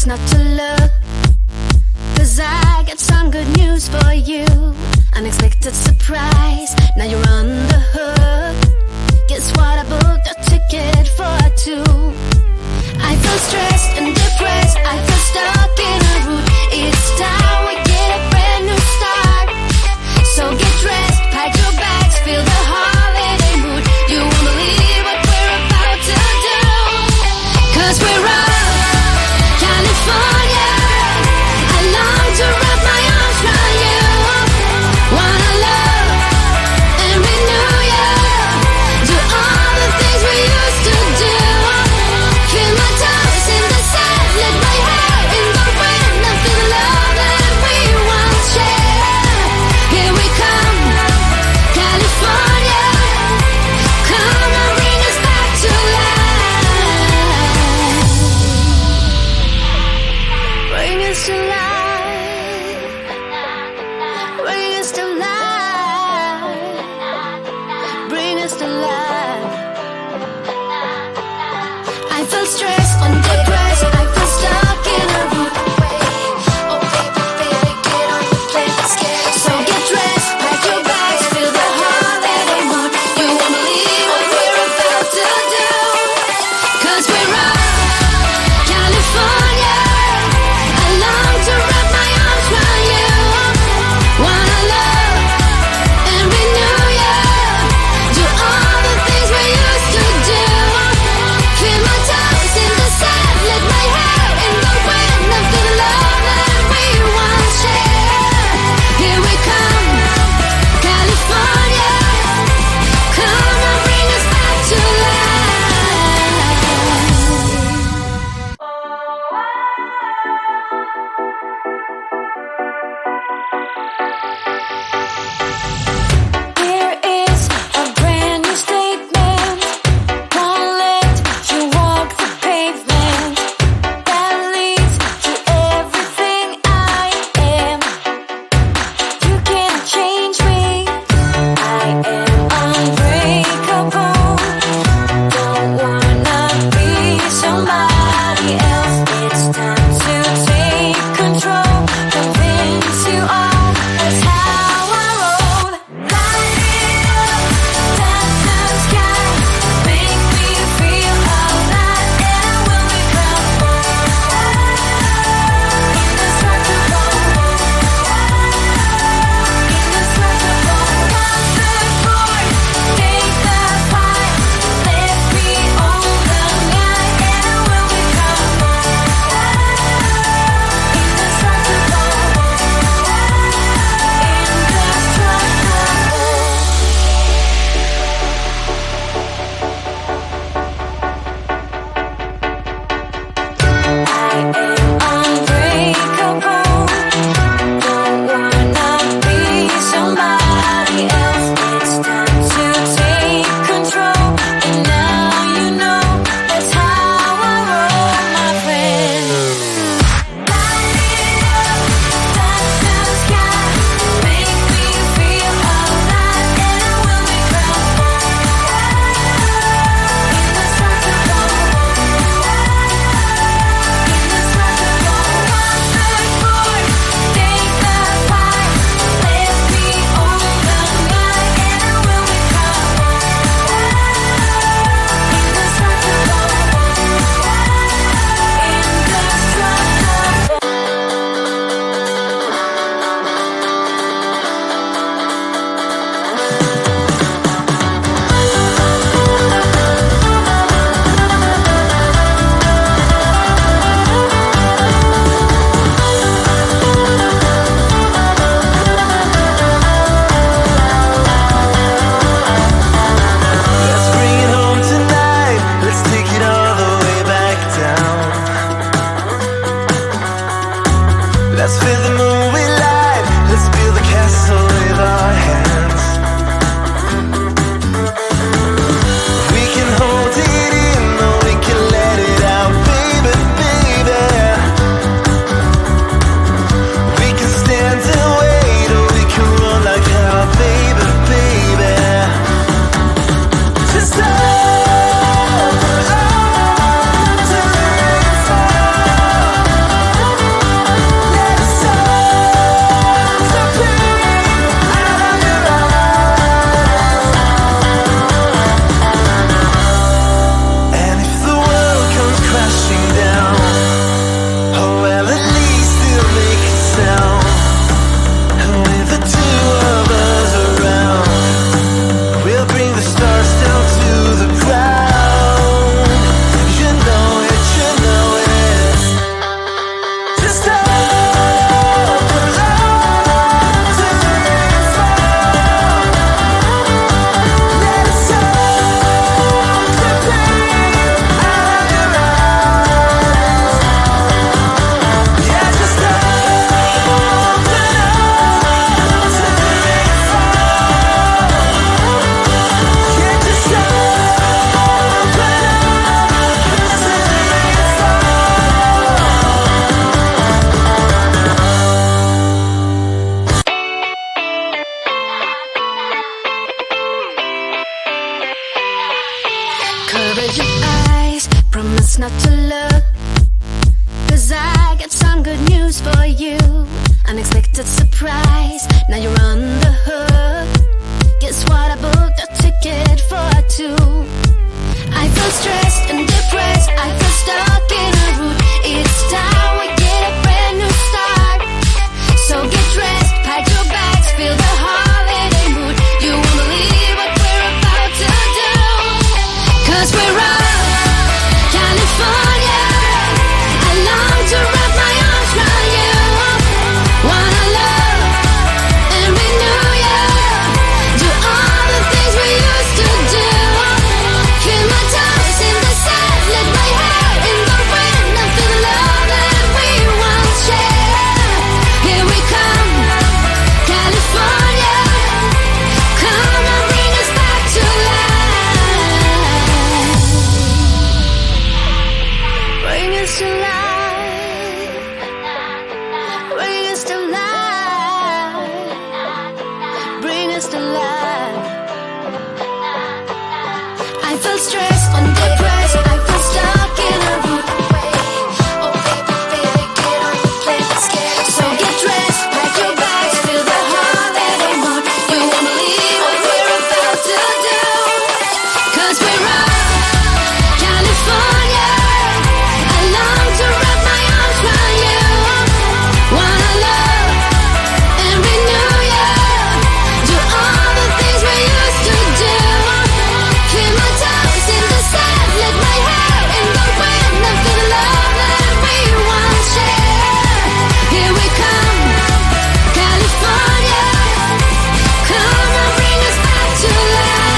best not to look, 'cause I got some good news for you. Unexpected surprise, now you're on the hook. Guess what, I booked a ticket for two. I feel stressed and depressed, I feel stuck in a route. It's time we get a brand new start. So get dressed, pack your bags, feel the holiday mood. You won't believe what we're about to do, 'cause we're off, California. I long to wrap my arms around you. Wanna love and renew you. Do all the things we used to do. Feel my toes in the sand, let my hair in the wind. I feel the love that we once shared. Here we come, California. Come and bring us back to life. Bring us to life. Bring us to life. Bring us to life. I feel stressed and depressed, I feel stuck in a route. Oh baby, baby, get on the plane, let's get. So get dressed, pack your bags, feel the holiday mood. You won't believe what we're about to do, 'cause we're off, California. I long to wrap my arms around you. Wanna love and renew you. Do all the things we used to do. Feel my toes in the sand, let my hair in the wind. I feel the love that we once shared. Here we come, California. Come and bring us back to Here is a brand new statement. Won't let you walk the pavement that leads to everything I am. You can't change me. I am unbreakable. Don't wanna be somebody else. It's time to take control. Convince you all that's how I roll. Light it up, touch the sky. Make me feel alive, and when we come indestructible, indestructible. Cut the cord, take the fight. Let me own the night, and when we come indestructible. hook. 'Cause I got some good news for you. Unexpected surprise, now you're on the hook. Guess what, I booked a ticket for two. I feel stressed and depressed, I feel stuck in a route. It's time we get a brand new start. So get dressed, pack your bags, feel the holiday mood. You won't believe what we're about to do. 'Cause we're up, California. I long to wrap my arms around you. Wanna love and renew you. Do all the things we used to do. Feel my toes in the sand, let my hair in the wind. I feel the love that we once shared. Here we come, California. Come and bring us back to life. Bring us to life. Bring us to life. Bring us to life. I feel stressed and depressed, I feel stuck in a route. Oh baby, baby, get on the plane, let's get it. So get dressed, pack your bags, feel the holiday mood. You won't believe what we're about to do. 'Cause we're up, California. I long to wrap my arms around you. Wanna love and renew you. Do all the things we used to do. Feel my toes in the sand, let my hair in the wind. I feel the love that we once shared. Here we come, California. Come and bring us back to life.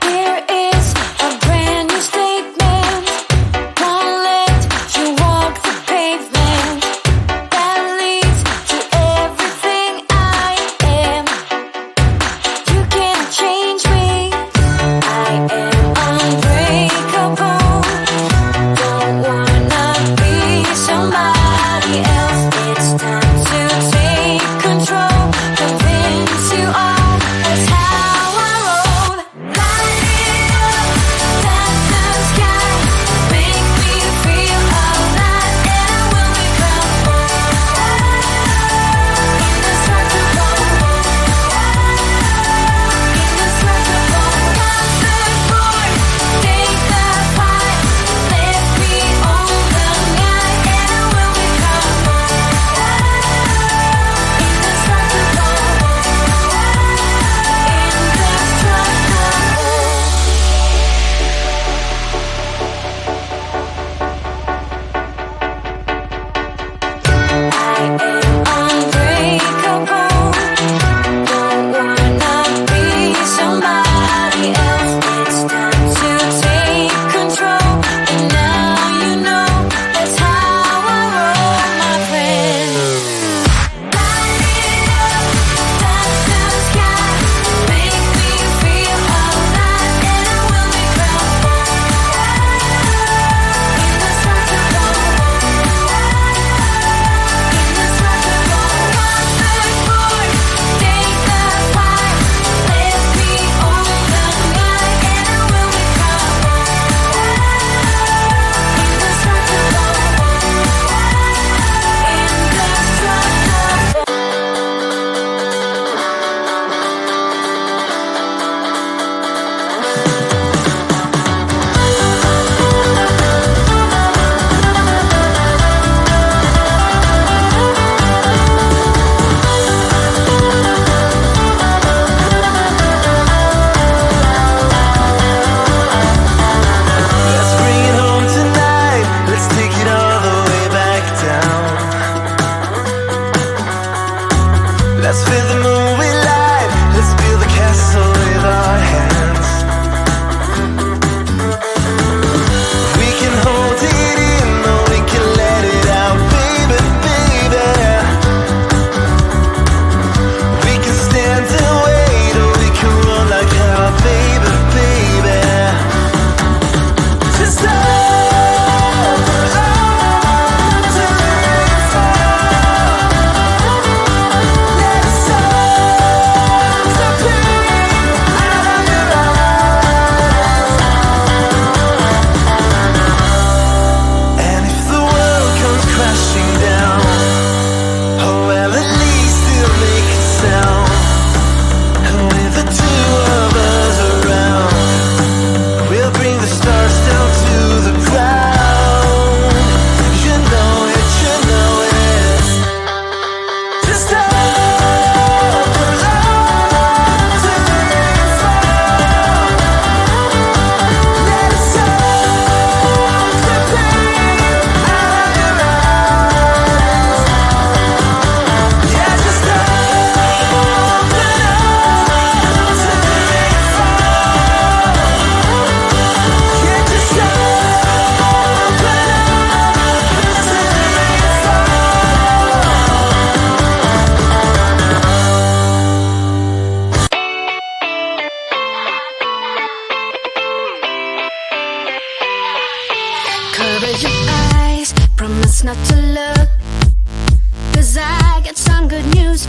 Here is a brand new statement. Won't let you walk the pavement that leads to everything I am. You can't change me. I am unbreakable. Don't wanna be somebody else. It's time to take control. Convince you all that's how I roll. Light it up, touch the sky. Make me feel alive, and I will become indestructible. Indestructible. Comfort board, take the fight. Let me own the night, and I will become indestructible. I am unbreakable. Don't wanna be somebody else. It's time to take control. And now you know that's how I roll, my friend. Light it up, touch the sky. Make me feel alive, and I will become indestructible. Indestructible. Comfort board, take the fight. Let me own the night, and I will become Let's bring it home tonight. Let's take it all the way back down. Let's fill the moon with light. Let's build a castle with our hands. We can hold it in, or we can let it out, baby, baby. We can stand and wait, or we can run like hell, baby, baby. To stop, to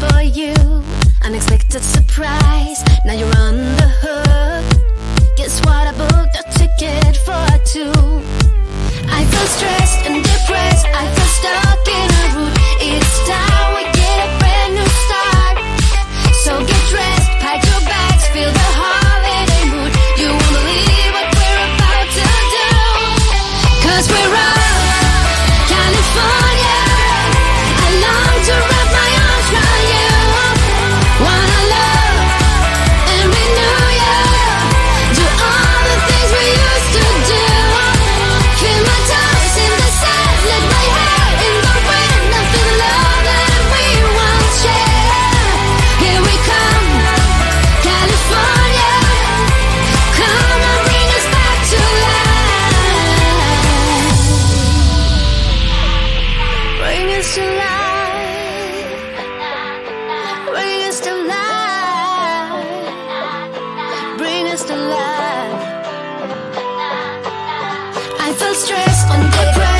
for you. Unexpected surprise, now you're on the hook. Guess what, I booked a ticket for two. I feel stressed and depressed, I feel stuck in a route. It's time we get a brand new start. So get dressed, pack your bags, feel the holiday mood. You won't believe what we're about to do. 'Cause we're off, California. I long to wrap my arms around you. Wanna love and renew you. Do all the things we used to do. Feel my toes in the sand, let my hair in the wind. I feel the love that we once shared. Here we come, California. Come and bring us back to life. Bring us to life. Bring us to life. Bring us to life. I feel stressed and depressed.